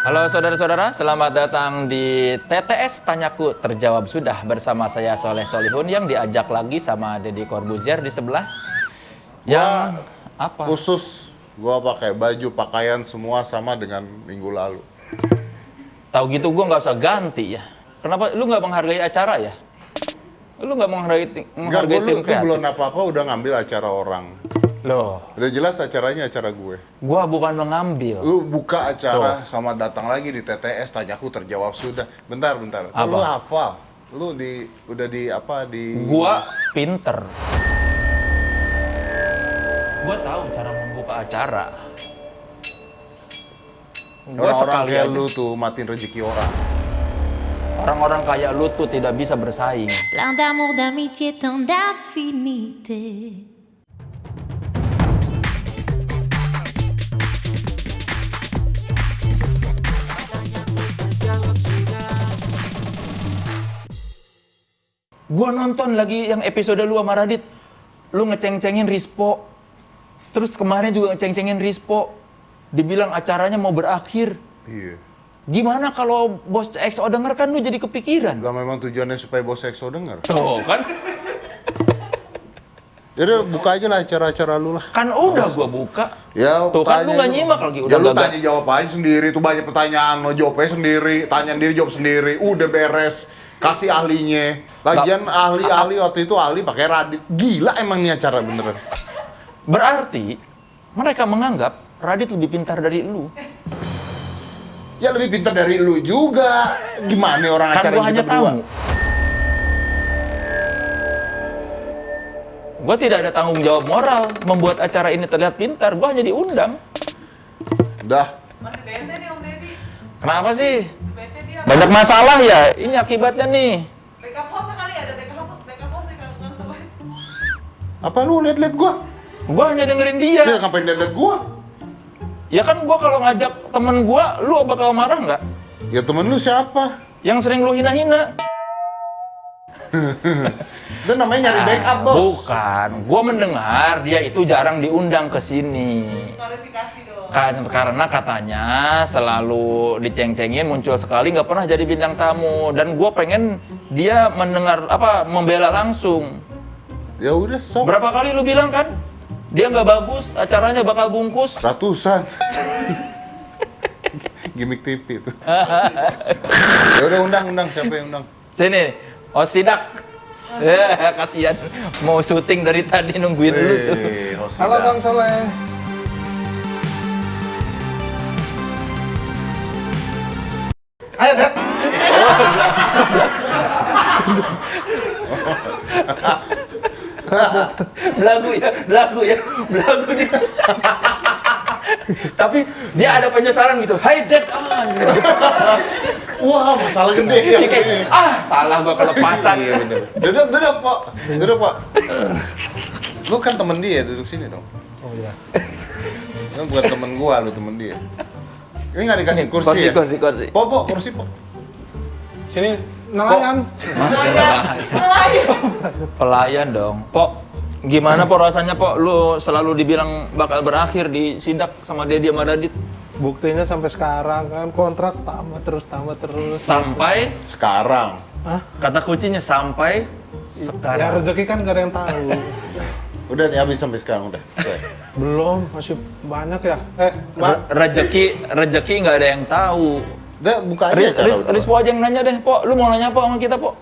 Halo saudara-saudara, selamat datang di TTS Tanyaku Terjawab Sudah bersama saya Soleh Solihun yang diajak lagi sama Deddy Corbuzier di sebelah. Yang apa? Khusus gua pakai baju pakaian semua sama dengan minggu lalu. Tahu gitu gua nggak usah ganti ya. Kenapa lu nggak menghargai acara ya? Lu nggak menghargai tim Lu kreatif? belum apa-apa udah ngambil acara orang. Loh, Udah jelas acaranya acara gue. gua bukan mengambil. Lu buka acara sama datang lagi di TTS Tanyaku Terjawab Sudah. Bentar. Apa? Lu hafal. Lu udah di Gua pinter. Gua tahu cara membuka acara. Gua orang-orang sekali kayak aja. lu tuh matiin rezeki orang. Orang-orang kayak lu tuh tidak bisa bersaing. Plein d'amour, d'amitié, tant d'affinité. Gua nonton lagi yang episode lu sama Radit. Lu ngeceng-cengin Rispo. Terus kemarin juga ngeceng-cengin Rispo. Dibilang acaranya mau berakhir. Iya. Gimana kalau bos EXO denger kan lu jadi kepikiran? Lah memang tujuannya supaya bos EXO denger. Tuh kan? Jadi buka aja lah acara-acara lu lah. Kan udah gua buka. Ya, Tuh kan lu tanya gak nyimak lagi. Ya lu gagal. tanya jawab aja sendiri, tuh banyak pertanyaan, lo jawabnya sendiri, tanya sendiri jawab sendiri, udah beres, kasih ahlinya. Lagian ahli waktu itu ahli pakai Radit, gila emang nih acara beneran. Berarti mereka menganggap Radit lebih pintar dari lu. Ya lebih pintar dari lu juga, gimana orang Kan acara gua kita hanya berdua? tamu. Gua tidak ada tanggung jawab moral membuat acara ini terlihat pintar. Gua hanya diundang. Udah, Masih bete nih Om Deddy. Kenapa sih? Bete dia. Banyak masalah ya? Ini akibatnya nih. Backup host kali ada backup host yang kan semua. apa lu liat-liat gua? Gua hanya dengerin dia. Ya ngapain liat gua? Ya kan gua kalau ngajak temen gua, lu bakal marah nggak? Ya temen lu siapa? Yang sering lu hina-hina. Itu namanya nyari backup bos. Bukan. Gua mendengar dia itu jarang diundang ke sini. Klarifikasi dong. Karena katanya selalu diceng-cengin, muncul sekali, nggak pernah jadi bintang tamu. Dan gue pengen dia mendengar membela langsung. Ya udah sok. Berapa kali lu bilang kan dia nggak bagus, acaranya bakal bungkus. Ratusan. Gimik TV itu. Ya udah undang siapa yang undang? Sini, Sidak. Kasihan mau syuting dari tadi nungguin lu tuh. Halo Bang Soleh. Ayo Dek. Belagu belagu dia. Tapi dia ada penyesalan gitu. Hai Jack, Wah, masalah gede ya. Dia kayak, salah gua kelepasan. Duduk Pak. Lu kan temen dia, duduk sini dong. Oh iya. Lu bukan temen gua, lu temen dia. Ini nggak dikasih kursi ya? Kursi. Po, kursi po. Sini nelayan. Pelayan dong. Pok, gimana Pok rasanya Pok? Lu selalu dibilang bakal berakhir di sidak sama Deddy sama Radit. Buktinya sampai sekarang kan kontrak tambah terus. Sampai, Sekarang. Hah? kata kuncinya sampai Ya sekarang. rezeki kan gak ada yang tahu. Udah nih habis sampai sekarang udah. Belum, masih banyak ya. Mbak. Rezeki nggak ada yang tahu. Udah buka aja acara udah. Rispo aja yang nanya deh, Pok. Lu mau nanya Pok sama kita, Pok?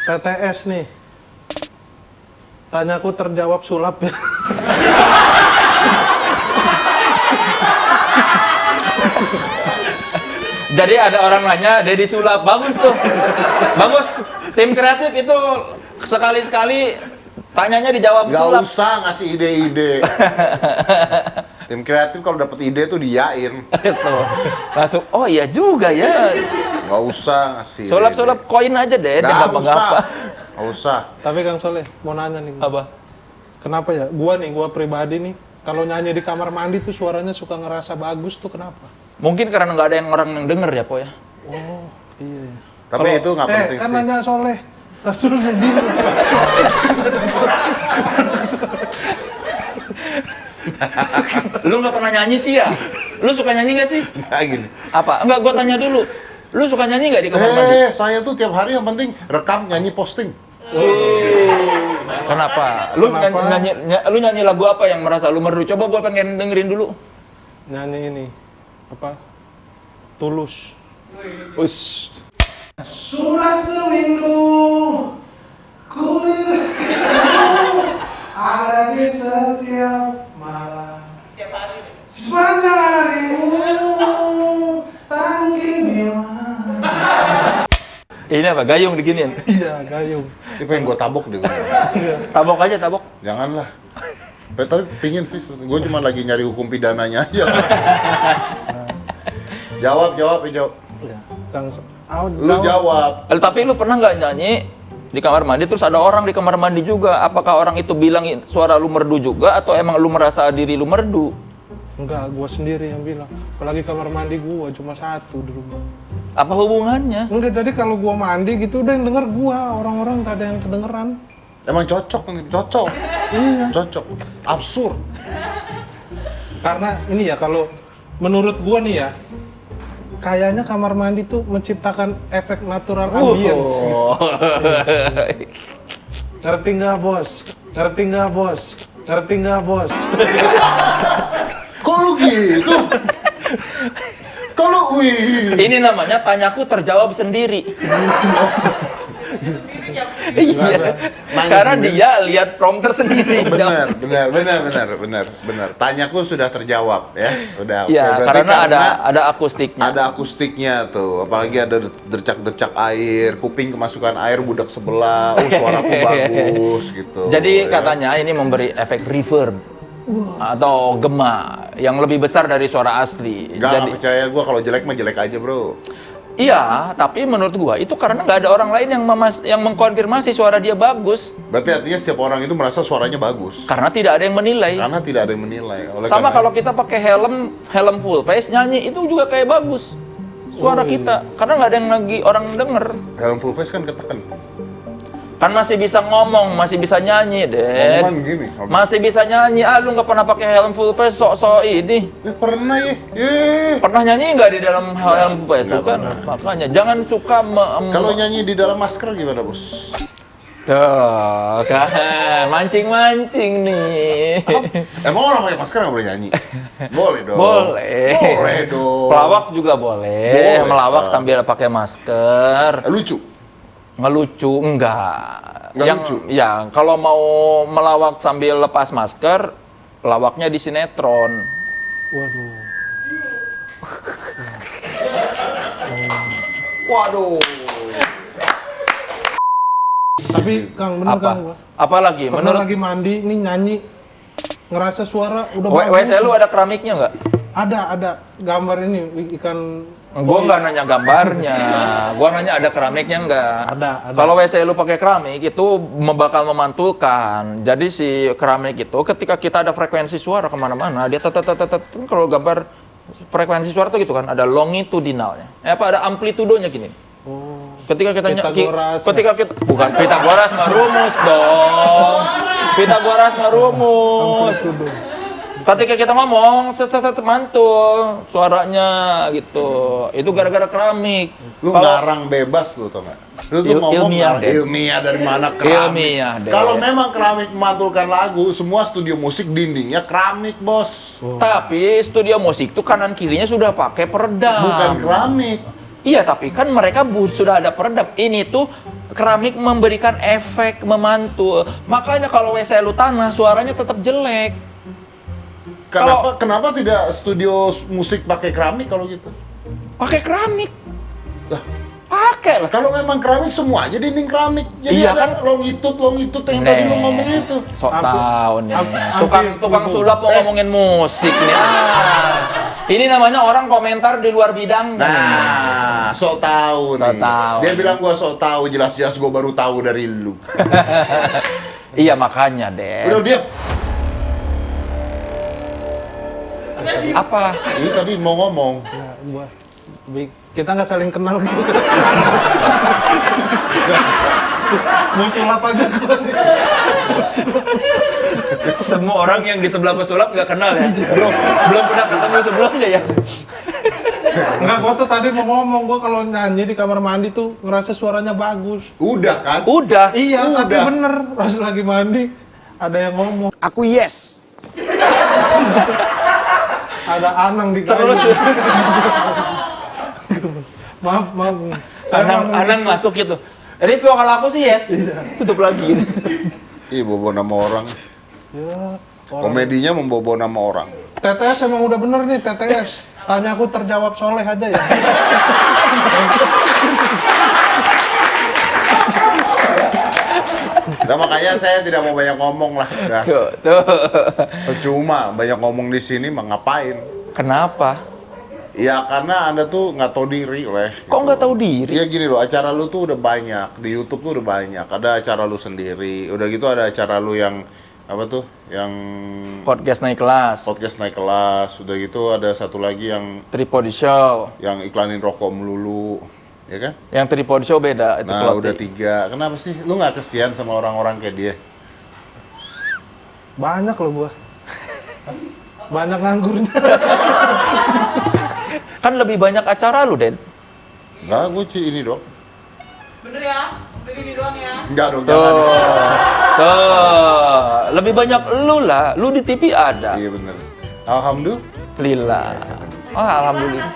TTS nih. Tanyaku terjawab sulap ya. Jadi ada orang nanya, Deddy sulap. Bagus tuh. Bagus. Tim kreatif itu sekali-sekali tanyanya dijawab Gak sulap. usah ngasih ide-ide. Tim kreatif kalau dapet ide tuh diyain. Itu. Langsung, oh iya juga ya. Gak usah ngasih Sulap-sulap koin aja deh, ide-ide. dia Gak usah. apa-apa. Gak usah. Tapi Kang Soleh, mau nanya nih. Apa? Kenapa ya? Gua pribadi nih, kalau nyanyi di kamar mandi tuh suaranya suka ngerasa bagus tuh kenapa? Mungkin karena nggak ada orang yang denger ya, Po ya. Oh, iya. Tapi itu nggak penting kan sih. nanya Soleh. Terus izin. Lu nggak pernah nyanyi sih ya? Lu suka nyanyi nggak sih? Nggak gini. Apa? Enggak, gua tanya dulu. Lu suka nyanyi nggak di kamar mandi? Saya tuh tiap hari yang penting rekam, nyanyi, posting. Kenapa? Lu lu nyanyi lagu apa yang merasa lu merdu? Coba gua pengen dengerin dulu. Nyanyi ini apa? Tulus. Us. Sudah seminggu ku ada di setiap malam. Tiap hari. Sepanjang harimu tanggi bilang. Ini apa? Gayung diginiin? Iya, gayung. Ini pengen gue tabok deh. Tabok aja, tabok. Janganlah. Tapi pingin sih, gue cuma lagi nyari hukum pidananya aja. Jawab. Ya, Kang. Lu jawab. Tapi lu pernah nggak nyanyi di kamar mandi terus ada orang di kamar mandi juga? Apakah orang itu bilang suara lu merdu juga atau emang lu merasa diri lu merdu? Enggak, gua sendiri yang bilang. Apalagi kamar mandi gua cuma satu di rumah. Apa hubungannya? Enggak, jadi kalau gua mandi gitu udah yang denger gua, orang-orang gak ada yang kedengeran. Emang cocok nih, cocok. Iya. Cocok. Absurd. Karena ini ya kalau menurut gua nih ya, kayaknya kamar mandi tuh menciptakan efek natural ambience. Ngerti nggak bos? Ngerti nggak bos? Ngerti nggak bos? Kok lu gitu? Kok lu wih? Ini namanya tanyaku terjawab sendiri. Iya. Karena sendiri. dia lihat prompter sendiri. Benar. Tanyaku sudah terjawab ya. Udah. Iya, Oke, berarti karena ada akustiknya. Ada akustiknya tuh, apalagi ada dercak-dercak air, kuping kemasukan air budak sebelah, suaraku bagus gitu. Jadi ya. katanya ini memberi efek reverb atau gema yang lebih besar dari suara asli. Nggak percaya gua kalau jelek mah jelek aja, Bro. Iya, tapi menurut gua itu karena nggak ada orang lain yang mengkonfirmasi suara dia bagus. Berarti artinya setiap orang itu merasa suaranya bagus. Karena tidak ada yang menilai. Karena tidak ada yang menilai. Sama kalau kita pakai helm full face nyanyi itu juga kayak bagus suara kita. Karena nggak ada yang lagi orang denger. helm full face kan ketekan. Kan masih bisa ngomong, masih bisa nyanyi, deh. Ngomongan gini. Masih bisa nyanyi. Lu nggak pernah pakai helm full face sok-sok ini. Pernah ya. Pernah nyanyi nggak di dalam helm full face? Tuh kan, makanya jangan suka Kalau nyanyi di dalam masker gimana, Bos? Tuh, kan mancing-mancing nih. Emang orang pakai masker nggak boleh nyanyi? Boleh dong. Boleh dong. Pelawak juga boleh. Boleh, Melawak Pak. sambil pakai masker. Lucu. Ngelucu enggak. Nggak lucu? Ya, kalau mau melawak sambil lepas masker, lawaknya di sinetron. Waduh. Waduh. Tapi Kang, bener Kang gua. Apalagi Pernah menurut lagi mandi nih nyanyi, ngerasa suara udah WC lu ada keramiknya nggak? Ada gambar ini ikan. Gua nggak nanya gambarnya, gua nanya ada keramiknya nggak? Ada. Kalau WC lu pakai keramik itu bakal memantulkan. Jadi si keramik itu ketika kita ada frekuensi suara kemana-mana, dia kalau gambar frekuensi suara tuh gitu kan, ada longitudinalnya. Ada amplitudonya gini. Oh. Ketika kita Pythagoras. bukan Pythagoras mah rumus dong. Pythagoras mah rumus. Amplitudo. Ketika kita ngomong, set mantul suaranya gitu. Itu gara-gara keramik. Lu ngarang bebas lu, tau nggak? Lu tuh ngomong ilmiah, ngarang. deh. Ilmiah dari mana keramik? Ilmiah, deh. Kalau memang keramik memantulkan lagu, semua studio musik dindingnya keramik, Bos. Tapi studio musik itu kanan kirinya sudah pakai peredam. Bukan keramik. Iya, tapi kan mereka sudah ada peredam. Ini tuh keramik memberikan efek memantul. Makanya kalau WC lu tanah, suaranya tetap jelek. Kenapa tidak studio musik pakai keramik kalau gitu? Pakai keramik. Lah, Pakai lah. kalau memang keramik semua aja dinding keramik. Jadi Iya ada kan? longitude yang tadi lu ngomong itu. Sok Hampir- tahu nih. hampir Tukang tuduh. sulap mau ngomongin musik nih. Ini namanya orang komentar di luar bidang. Nah, sok tahu Sok nih. tahu. Dia bilang gua sok tahu, jelas-jelas gua baru tahu dari lu. Iya makanya deh. Udah dia. Apa? Ini tadi mau ngomong. Ya, kita nggak saling kenal gitu. Mau sulap aja gua nih. Semua orang yang di sebelah pesulap nggak kenal ya? Belum pernah ketemu sebelumnya ya? Enggak, gua tuh tadi mau ngomong, gua kalau nyanyi di kamar mandi tuh ngerasa suaranya bagus. Udah kan? Udah. Iya, Udah. tapi bener pas lagi mandi ada yang ngomong. Aku yes. Ada Anang di kayu. Terus maaf. Saya Anang ngomong gitu. masuk gitu. Rispo kalau aku sih yes. Tutup lagi. Ih, bobo nama orang. Ya, orang. Komedinya membobo nama orang. TTS emang udah bener nih, TTS. Tanya aku terjawab soleh aja ya. Nah, makanya saya tidak mau banyak ngomong lah. Udah. Tuh. Percuma banyak ngomong di sini mah ngapain? Kenapa? Ya karena Anda tuh nggak tahu diri, Leh. Kok nggak tahu diri? Iya gini loh, acara lu tuh udah banyak. Di YouTube tuh udah banyak. Ada acara lu sendiri. Udah gitu ada acara lu yang apa tuh? Yang Podcast naik kelas. podcast naik kelas. Udah gitu ada satu lagi yang Tripod show. iklanin rokok melulu. Ya kan? Yang tripod show beda itu Nah, pelatih. udah 3. Kenapa sih? Lu nggak kesian sama orang-orang kayak dia? Banyak loh gua. Banyak nganggurnya. Kan lebih banyak acara lu, Den. Enggak, gue ini dong. Bener ya? Udah gini doang ya? Enggak dong, jangan. Tuh. Lebih banyak lu lah. Lu di TV ada. Iya bener. Alhamdulillah. Lila. Oh, alhamdulillah.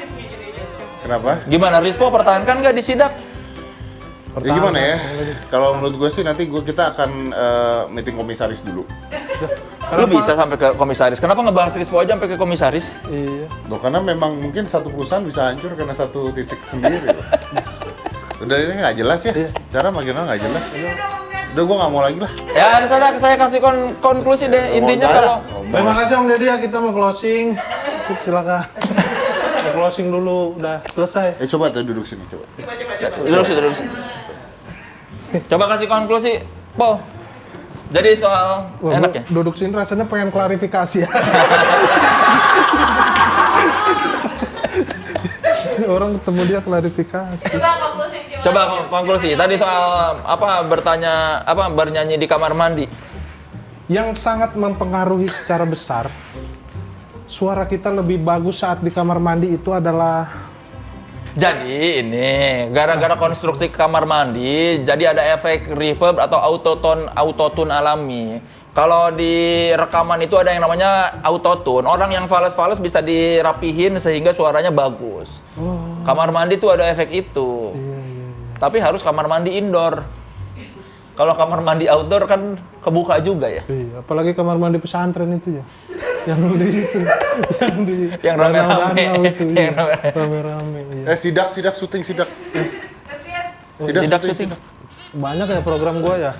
Kenapa? Gimana Rispo pertahankan nggak di sidak? Ya gimana ya? Kalau menurut gue sih nanti kita akan meeting komisaris dulu. Lu bisa sampai ke komisaris. Kenapa ngebahas Rispo aja sampai ke komisaris? Iya. Loh, karena memang mungkin satu perusahaan bisa hancur karena satu titik sendiri. loh. Udah ini nggak jelas ya? Cara bagaimana nggak jelas? Udah gue nggak mau lagi lah. Ya, di sana saya kasih konklusi deh. Intinya Ngomong kalau aja. Terima kasih Om Deddy ya, kita mau closing. Silakan. Mau closing dulu, udah selesai. Coba tuh duduk sini coba. duduk sini. Coba kasih konklusi, Po. Jadi soal Wah, enak gua ya? duduk sini rasanya pengen klarifikasi ya. Orang ketemu dia klarifikasi. Coba konklusi. Tadi soal bernyanyi di kamar mandi. Yang sangat mempengaruhi secara besar, suara kita lebih bagus saat di kamar mandi itu adalah Jadi ini gara-gara konstruksi kamar mandi, jadi ada efek reverb atau autotune alami. Kalau di rekaman itu ada yang namanya autotune. Orang yang fales-fales bisa dirapihin sehingga suaranya bagus. Kamar mandi tuh ada efek itu. Tapi harus kamar mandi indoor. Kalau kamar mandi outdoor kan kebuka juga ya. iya, apalagi kamar mandi pesantren itu ya. Yang rame-rame. danau itu, iya. Yang rame-rame. Rame-rame, iya. Sidak syuting sidak. Sidak syuting. Banyak ya program gua ya.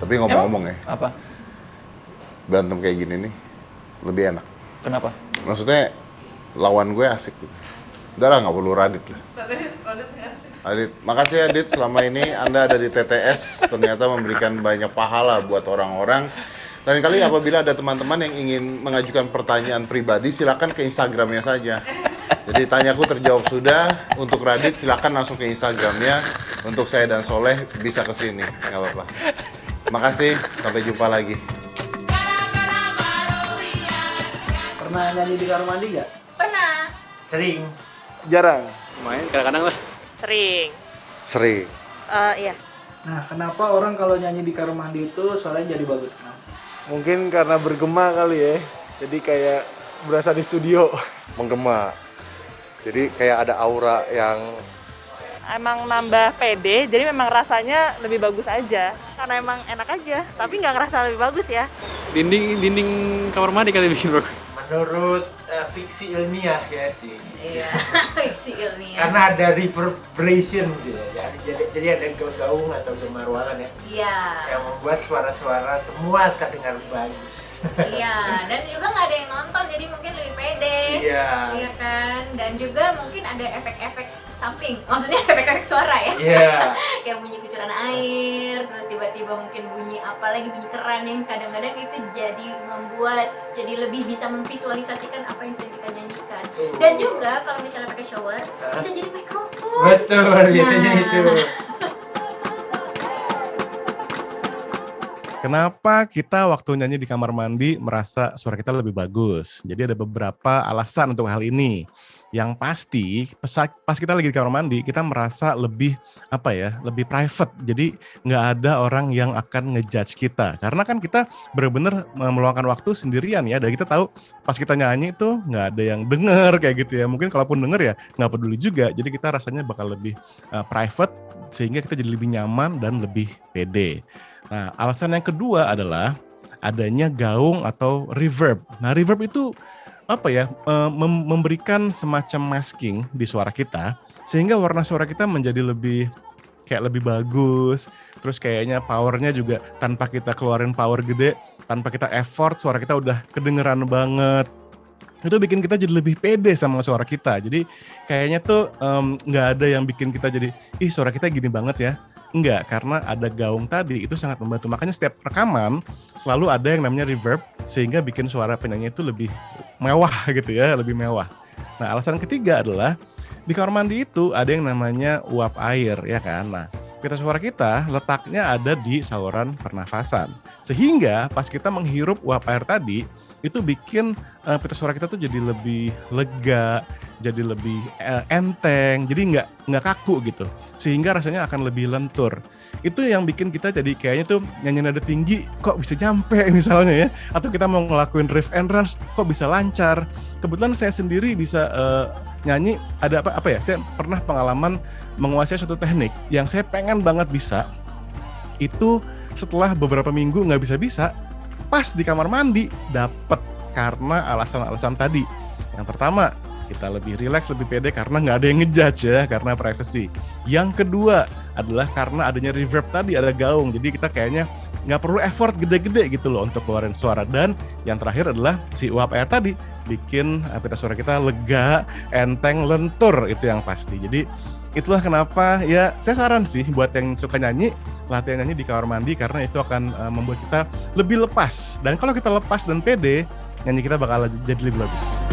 Tapi ngomong-ngomong ya, Apa? berantem kayak gini nih lebih enak. Kenapa? Maksudnya lawan gue asik gitu. Udah lah, nggak perlu Radit lah. Adit, makasih ya Adit, selama ini Anda ada di TTS, ternyata memberikan banyak pahala buat orang-orang. Lain kali apabila ada teman-teman yang ingin mengajukan pertanyaan pribadi, silakan ke Instagramnya saja. Jadi tanyaku terjawab sudah, untuk Radit silakan langsung ke Instagramnya, untuk saya dan Soleh bisa ke sini, nggak apa-apa. Makasih, sampai jumpa lagi. Pernah nyanyi di kamar mandi nggak? Pernah. Sering. Jarang. Main kadang-kadang lah. Sering. Sering. Iya. Nah, kenapa orang kalau nyanyi di kamar mandi itu suaranya jadi bagus? Kenapa sih? Mungkin karena bergema kali ya. Jadi kayak berasa di studio. Menggema. Jadi kayak ada aura yang Emang nambah pede, jadi memang rasanya lebih bagus aja. Karena emang enak aja, tapi nggak ngerasa lebih bagus ya. Dinding kamar mandi kali bikin bagus. Menurut fiksi ilmiah ya, Ci. Iya. Fiksi ilmiah. Karena ada reverberation, Ci. Jadi ada gaung atau gema ruangan ya. Iya. Yang membuat suara-suara semua terdengar bagus. Iya. Dan juga nggak ada yang nonton, jadi mungkin lebih pede. Iya. Iya kan. Dan juga mungkin ada efek-efek samping, maksudnya efek-efek suara ya. Iya. Kayak bunyi kucuran air, terus tiba-tiba mungkin bunyi apa lagi, bunyi keran yang kadang-kadang itu jadi membuat jadi lebih bisa memvisualisasikan apa yang sedang kita nyanyikan. Dan juga kalau misalnya pakai shower bisa jadi mikrofon. Betul, biasanya itu. Kenapa kita waktu nyanyi di kamar mandi merasa suara kita lebih bagus? Jadi ada beberapa alasan untuk hal ini. Yang pasti pas kita lagi di kamar mandi kita merasa lebih lebih private. Jadi nggak ada orang yang akan ngejudge kita. Karena kan kita benar-benar meluangkan waktu sendirian ya. Dan kita tahu pas kita nyanyi itu nggak ada yang denger kayak gitu ya. Mungkin kalaupun denger ya nggak peduli juga. Jadi kita rasanya bakal lebih private sehingga kita jadi lebih nyaman dan lebih pede. Nah, alasan yang kedua adalah adanya gaung atau reverb. Nah, reverb itu memberikan semacam masking di suara kita sehingga warna suara kita menjadi lebih bagus. Terus kayaknya powernya juga tanpa kita keluarin power gede, tanpa kita effort, suara kita udah kedengeran banget. Itu bikin kita jadi lebih pede sama suara kita. Jadi kayaknya tuh nggak ada yang bikin kita jadi, ih suara kita gini banget ya. Enggak, karena ada gaung tadi itu sangat membantu. Makanya setiap rekaman selalu ada yang namanya reverb sehingga bikin suara penyanyi itu lebih mewah gitu ya, lebih mewah. Nah, alasan ketiga adalah di kamar mandi itu ada yang namanya uap air ya kan. Nah, pita suara kita letaknya ada di saluran pernafasan. Sehingga pas kita menghirup uap air tadi itu bikin pita suara kita tuh jadi lebih lega, jadi lebih enteng, jadi nggak kaku gitu, sehingga rasanya akan lebih lentur. Itu yang bikin kita jadi kayaknya tuh nyanyi nada tinggi kok bisa nyampe misalnya ya, atau kita mau ngelakuin riff and runs kok bisa lancar. Kebetulan saya sendiri bisa nyanyi ada saya pernah pengalaman menguasai suatu teknik yang saya pengen banget bisa. Itu setelah beberapa minggu nggak bisa, pas di kamar mandi dapet karena alasan-alasan tadi. Yang pertama, kita lebih rileks, lebih pede karena nggak ada yang ngejudge ya, karena privacy. Yang kedua adalah karena adanya reverb tadi, ada gaung. Jadi kita kayaknya nggak perlu effort gede-gede gitu loh untuk keluarin suara. Dan yang terakhir adalah si uap air tadi bikin pita suara kita lega, enteng, lentur, itu yang pasti. Jadi itulah kenapa ya saya saran sih buat yang suka nyanyi, latihan nyanyi di kamar mandi karena itu akan membuat kita lebih lepas. Dan kalau kita lepas dan pede, nyanyi kita bakal jadi lebih bagus.